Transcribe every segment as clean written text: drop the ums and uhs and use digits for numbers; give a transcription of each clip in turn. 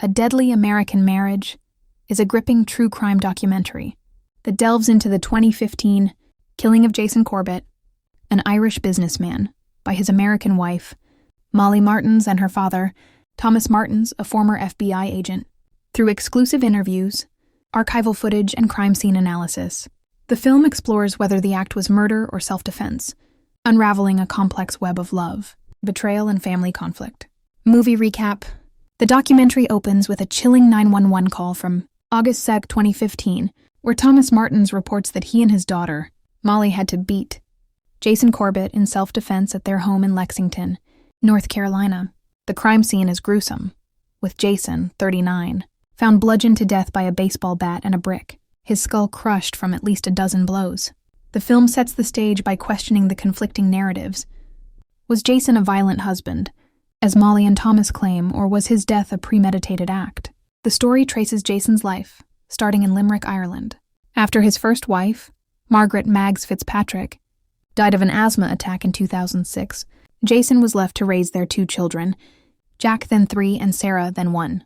A Deadly American Marriage is a gripping true crime documentary that delves into the 2015 killing of Jason Corbett, an Irish businessman, by his American wife, Molly Martins, and her father, Thomas Martins, a former FBI agent. Through exclusive interviews, archival footage, and crime scene analysis, the film explores whether the act was murder or self-defense, unraveling a complex web of love, betrayal, and family conflict. Movie recap. The documentary opens with a chilling 911 call from August 2, 2015, where Thomas Martins reports that he and his daughter, Molly, had to beat Jason Corbett in self-defense at their home in Lexington, North Carolina. The crime scene is gruesome, with Jason, 39, found bludgeoned to death by a baseball bat and a brick, his skull crushed from at least a dozen blows. The film sets the stage by questioning the conflicting narratives. Was Jason a violent husband, as Molly and Thomas claim, or was his death a premeditated act? The story traces Jason's life, starting in Limerick, Ireland. After his first wife, Margaret Maggs Fitzpatrick, died of an asthma attack in 2006, Jason was left to raise their two children, Jack then 3 and Sarah then 1.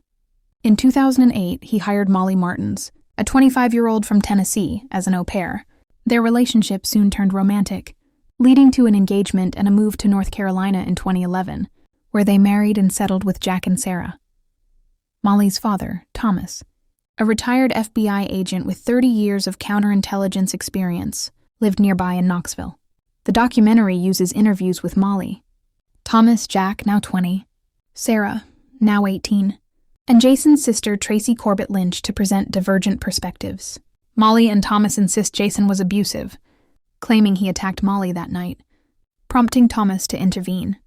In 2008, he hired Molly Martins, a 25-year-old from Tennessee, as an au pair. Their relationship soon turned romantic, leading to an engagement and a move to North Carolina in 2011, where they married and settled with Jack and Sarah. Molly's father, Thomas, a retired FBI agent with 30 years of counterintelligence experience, lived nearby in Knoxville. The documentary uses interviews with Molly, Thomas, Jack, now 20, Sarah, now 18, and Jason's sister Tracy Corbett Lynch to present divergent perspectives. Molly and Thomas insist Jason was abusive, claiming he attacked Molly that night, prompting Thomas to intervene.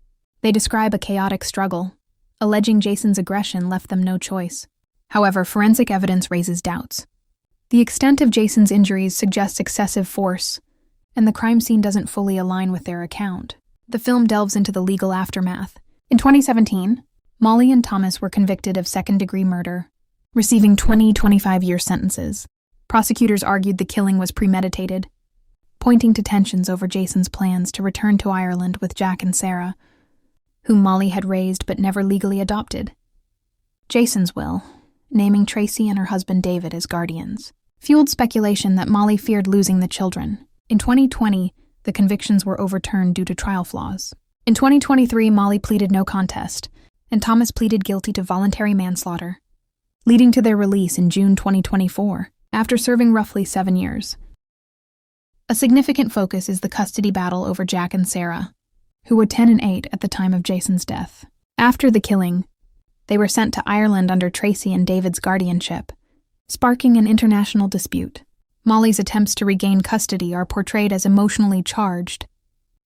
They describe a chaotic struggle, alleging Jason's aggression left them no choice. However, forensic evidence raises doubts. The extent of Jason's injuries suggests excessive force, and the crime scene doesn't fully align with their account. The film delves into the legal aftermath. In 2017, Molly and Thomas were convicted of second-degree murder, receiving 25-year sentences. Prosecutors argued the killing was premeditated, pointing to tensions over Jason's plans to return to Ireland with Jack and Sarah, whom Molly had raised but never legally adopted. Jason's will, naming Tracy and her husband David as guardians, fueled speculation that Molly feared losing the children. In 2020, the convictions were overturned due to trial flaws. In 2023, Molly pleaded no contest, and Thomas pleaded guilty to voluntary manslaughter, leading to their release in June 2024, after serving roughly 7 years. A significant focus is the custody battle over Jack and Sarah, who were 10 and 8 at the time of Jason's death. After the killing, they were sent to Ireland under Tracy and David's guardianship, sparking an international dispute. Molly's attempts to regain custody are portrayed as emotionally charged,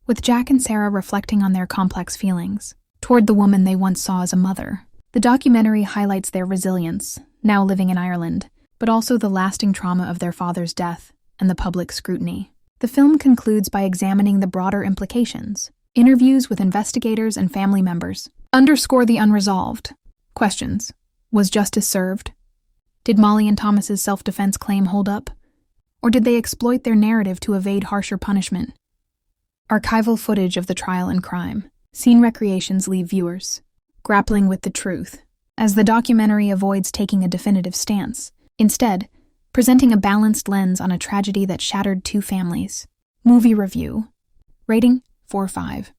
with Jack and Sarah reflecting on their complex feelings toward the woman they once saw as a mother. The documentary highlights their resilience, now living in Ireland, but also the lasting trauma of their father's death and the public scrutiny. The film concludes by examining the broader implications. Interviews with investigators and family members underscore the unresolved questions. Was justice served? Did Molly and Thomas's self-defense claim hold up? Or did they exploit their narrative to evade harsher punishment? Archival footage of the trial and crime. Scene recreations leave viewers grappling with the truth, as the documentary avoids taking a definitive stance, instead presenting a balanced lens on a tragedy that shattered two families. Movie review. Rating 4.5.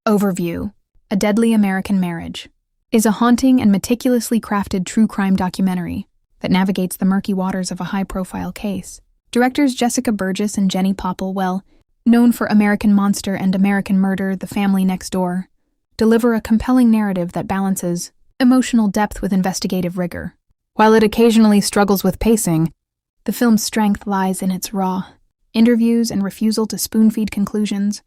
Overview. A Deadly American Marriage is a haunting and meticulously crafted true crime documentary that navigates the murky waters of a high-profile case. Directors Jessica Burgess and Jenny Popplewell, known for American Monster and American Murder: The Family Next Door, deliver a compelling narrative that balances emotional depth with investigative rigor. While it occasionally struggles with pacing, the film's strength lies in its raw interviews and refusal to spoon-feed conclusions,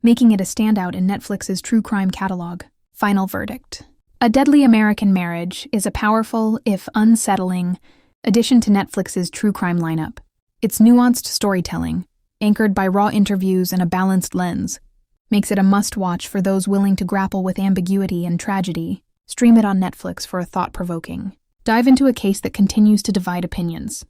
making it a standout in Netflix's true crime catalog. Final verdict. A Deadly American Marriage is a powerful, if unsettling, addition to Netflix's true crime lineup. Its nuanced storytelling, anchored by raw interviews and a balanced lens, makes it a must-watch for those willing to grapple with ambiguity and tragedy. Stream it on Netflix for a thought-provoking dive into a case that continues to divide opinions.